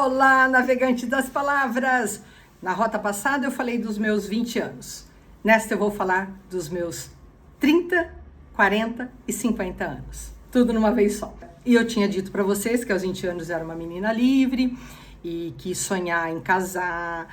Olá, navegante das palavras! Na rota passada eu falei dos meus 20 anos. Nesta eu vou falar dos meus 30, 40 e 50 anos. Tudo numa vez só. E eu tinha dito para vocês que aos 20 anos eu era uma menina livre e que sonhar em casar,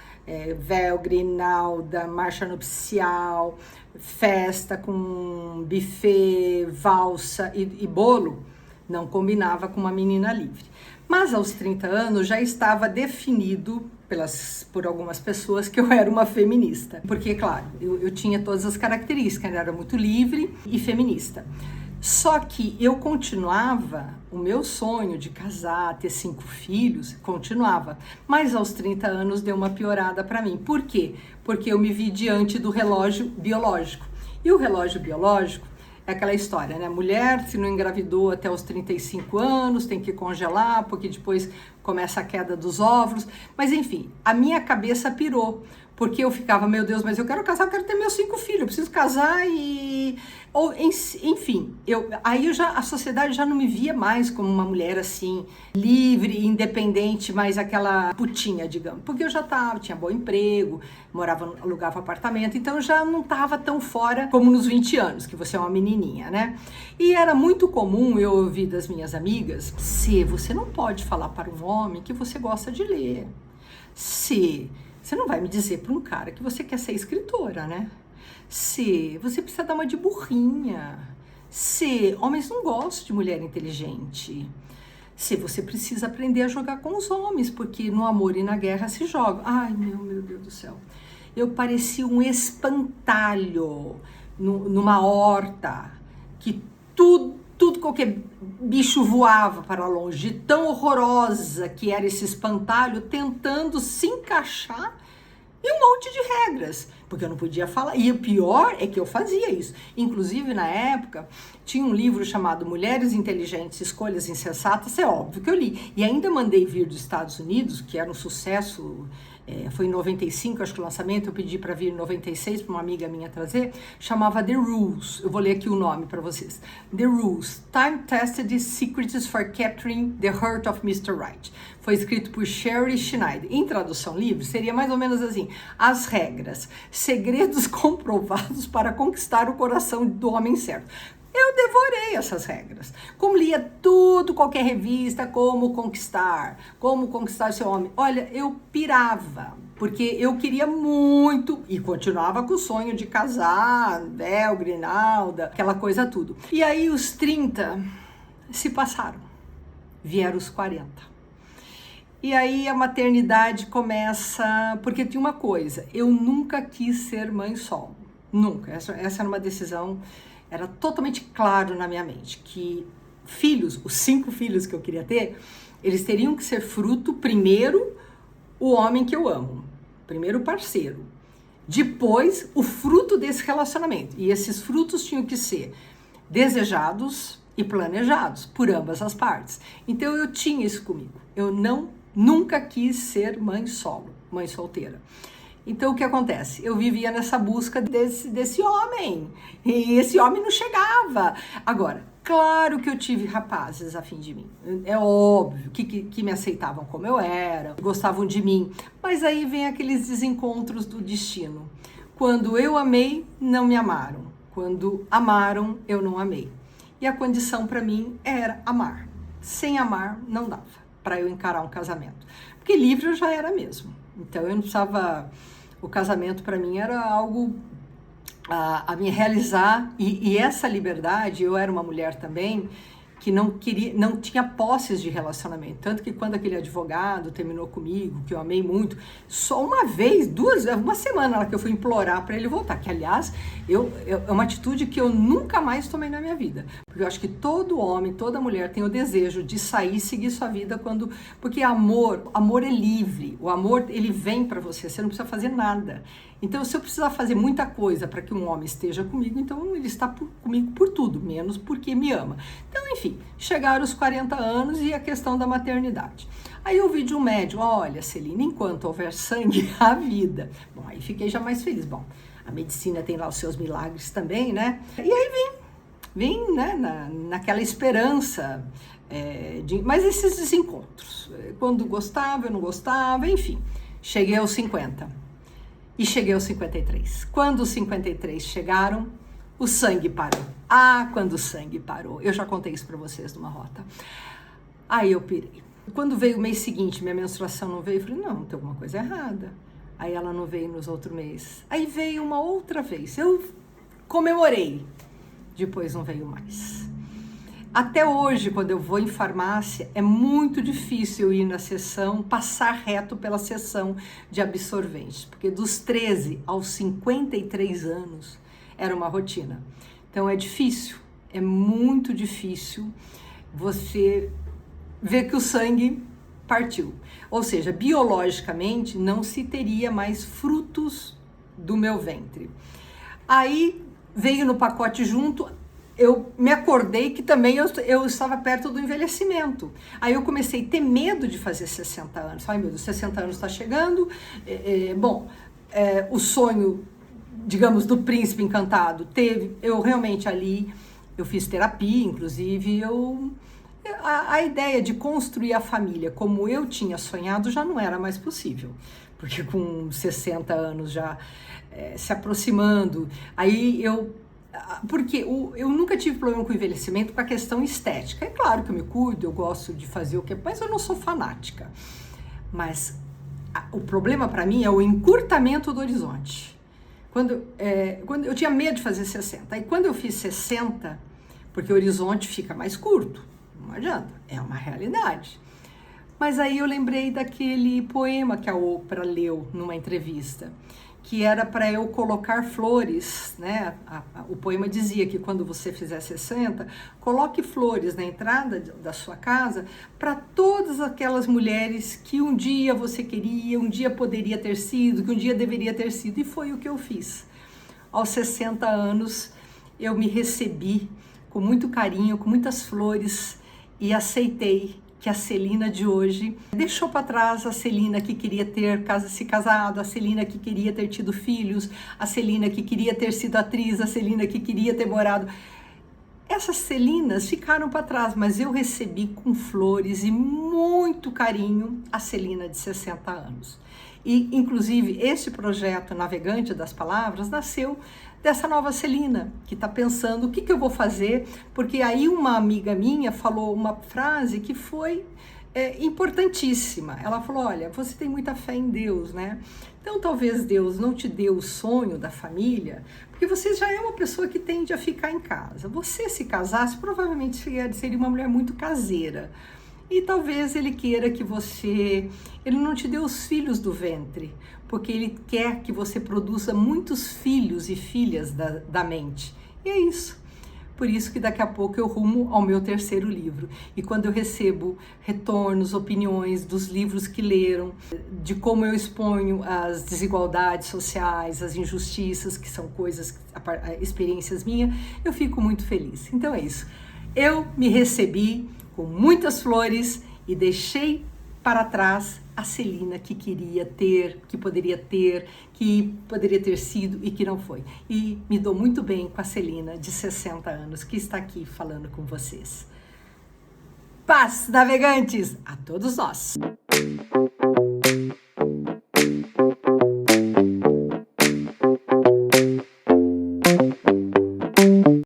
véu, grinalda, marcha nupcial, festa com buffet, valsa e bolo não combinava com uma menina livre. Mas aos 30 anos já estava definido por algumas pessoas que eu era uma feminista. Porque, claro, eu tinha todas as características, eu era muito livre e feminista. Só que eu continuava, o meu sonho de casar, ter 5 filhos, continuava. Mas aos 30 anos deu uma piorada para mim. Por quê? Porque eu me vi diante do relógio biológico. E o relógio biológico é aquela história, né? Mulher, se não engravidou até os 35 anos, tem que congelar, porque depois começa a queda dos óvulos. Mas, enfim, a minha cabeça pirou. Porque eu ficava, meu Deus, mas eu quero casar, eu quero ter meus 5 filhos, eu preciso casar e... Ou, enfim, a sociedade já não me via mais como uma mulher assim, livre, independente, mais aquela putinha, digamos. Porque eu já tinha bom emprego, alugava apartamento, então eu já não estava tão fora como nos 20 anos, que você é uma menininha, né? E era muito comum eu ouvir das minhas amigas, você não pode falar para um homem que você gosta de ler. Você não vai me dizer para um cara que você quer ser escritora, né? Você precisa dar uma de burrinha. Homens não gostam de mulher inteligente. Você precisa aprender a jogar com os homens, porque no amor e na guerra se joga. Ai, meu Deus do céu. Eu parecia um espantalho numa horta, que tudo, qualquer bicho voava para longe, de tão horrorosa que era esse espantalho, tentando se encaixar em um monte de regras, porque eu não podia falar. E o pior é que eu fazia isso. Inclusive, na época, tinha um livro chamado Mulheres Inteligentes, Escolhas Insensatas, é óbvio que eu li. E ainda mandei vir dos Estados Unidos, que era um sucesso. Foi em 95, acho que o lançamento, eu pedi para vir em 96 para uma amiga minha trazer, chamava The Rules. Eu vou ler aqui o nome para vocês. The Rules, Time-Tested Secrets for Capturing the Heart of Mr. Right. Foi escrito por Sherry Schneider. Em tradução livre, seria mais ou menos assim: as regras, segredos comprovados para conquistar o coração do homem certo. Eu devorei essas regras. Como lia tudo, qualquer revista, como conquistar seu homem. Olha, eu pirava, porque eu queria muito e continuava com o sonho de casar, véu, grinalda, aquela coisa tudo. E aí os 30 se passaram, vieram os 40. E aí a maternidade começa, porque tinha uma coisa, eu nunca quis ser mãe solo, nunca. Essa era uma decisão. Era totalmente claro na minha mente que os 5 filhos que eu queria ter, eles teriam que ser fruto, primeiro, o homem que eu amo, primeiro o parceiro, depois o fruto desse relacionamento. E esses frutos tinham que ser desejados e planejados por ambas as partes. Então eu tinha isso comigo. Eu nunca quis ser mãe solo, mãe solteira. Então, o que acontece? Eu vivia nessa busca desse homem, e esse homem não chegava. Agora, claro que eu tive rapazes a fim de mim, é óbvio, que me aceitavam como eu era, gostavam de mim, mas aí vem aqueles desencontros do destino. Quando eu amei, não me amaram. Quando amaram, eu não amei. E a condição para mim era amar. Sem amar, não dava para eu encarar um casamento. Porque livre eu já era mesmo. Então, eu não precisava... O casamento para mim era algo a me realizar, e essa liberdade, eu era uma mulher também que não tinha posses de relacionamento, tanto que quando aquele advogado terminou comigo, que eu amei muito, só uma vez, uma semana lá que eu fui implorar para ele voltar, que aliás, é uma atitude que eu nunca mais tomei na minha vida, porque eu acho que todo homem, toda mulher tem o desejo de sair e seguir sua vida porque amor é livre, o amor ele vem para você não precisa fazer nada. Então, se eu precisar fazer muita coisa para que um homem esteja comigo, então ele está comigo por tudo, menos porque me ama. Então, enfim, chegaram os 40 anos e a questão da maternidade. Aí eu ouvi de um médium, olha, Celina, enquanto houver sangue, há vida. Bom, aí fiquei já mais feliz. Bom, a medicina tem lá os seus milagres também, né? E aí vim, né, naquela esperança Mas esses desencontros, quando gostava, eu não gostava, enfim, cheguei aos 50 e cheguei aos 53. Quando os 53 chegaram, o sangue parou. Quando o sangue parou, eu já contei isso para vocês numa rota. Aí eu pirei. Quando veio o mês seguinte, minha menstruação não veio, eu falei, não, tem alguma coisa errada. Aí ela não veio nos outros meses. Aí veio uma outra vez, eu comemorei, depois não veio mais. Até hoje, quando eu vou em farmácia, é muito difícil eu ir na sessão, passar reto pela sessão de absorventes, porque dos 13 aos 53 anos era uma rotina. Então é difícil, é muito difícil você ver que o sangue partiu. Ou seja, biologicamente não se teria mais frutos do meu ventre. Aí veio no pacote junto, eu me acordei que também eu estava perto do envelhecimento. Aí eu comecei a ter medo de fazer 60 anos. Ai meu Deus, 60 anos está chegando. O sonho, digamos, do príncipe encantado teve, eu realmente ali, eu fiz terapia, inclusive, a ideia de construir a família como eu tinha sonhado já não era mais possível, porque com 60 anos já se aproximando, porque eu nunca tive problema com envelhecimento com a questão estética. É claro que eu me cuido, eu gosto de fazer o que, mas eu não sou fanática. Mas o problema para mim é o encurtamento do horizonte. Quando eu tinha medo de fazer 60, aí quando eu fiz 60, porque o horizonte fica mais curto, não adianta, é uma realidade. Mas aí eu lembrei daquele poema que a Oprah leu numa entrevista, que era para eu colocar flores, né? O poema dizia que quando você fizer 60, coloque flores na entrada da sua casa para todas aquelas mulheres que um dia você queria, um dia poderia ter sido, que um dia deveria ter sido, e foi o que eu fiz. Aos 60 anos, eu me recebi com muito carinho, com muitas flores, e aceitei que a Celina de hoje deixou para trás a Celina que queria ter se casado, a Celina que queria ter tido filhos, a Celina que queria ter sido atriz, a Celina que queria ter morado. Essas Celinas ficaram para trás, mas eu recebi com flores e muito carinho a Celina de 60 anos. E, inclusive, esse projeto Navegante das Palavras nasceu dessa nova Celina, que está pensando o que eu vou fazer, porque aí uma amiga minha falou uma frase que foi importantíssima. Ela falou, olha, você tem muita fé em Deus, né? Então talvez Deus não te dê o sonho da família, porque você já é uma pessoa que tende a ficar em casa. Você se casasse, provavelmente seria uma mulher muito caseira. E talvez ele queira que ele não te dê os filhos do ventre, porque ele quer que você produza muitos filhos e filhas da mente. E é isso. Por isso que daqui a pouco eu rumo ao meu 3º livro. E quando eu recebo retornos, opiniões dos livros que leram, de como eu exponho as desigualdades sociais, as injustiças, que são experiências minhas, eu fico muito feliz. Então é isso. Eu me recebi com muitas flores e deixei para trás a Celina que queria ter, que poderia ter sido e que não foi. E me dou muito bem com a Celina de 60 anos que está aqui falando com vocês. Paz, navegantes, a todos nós!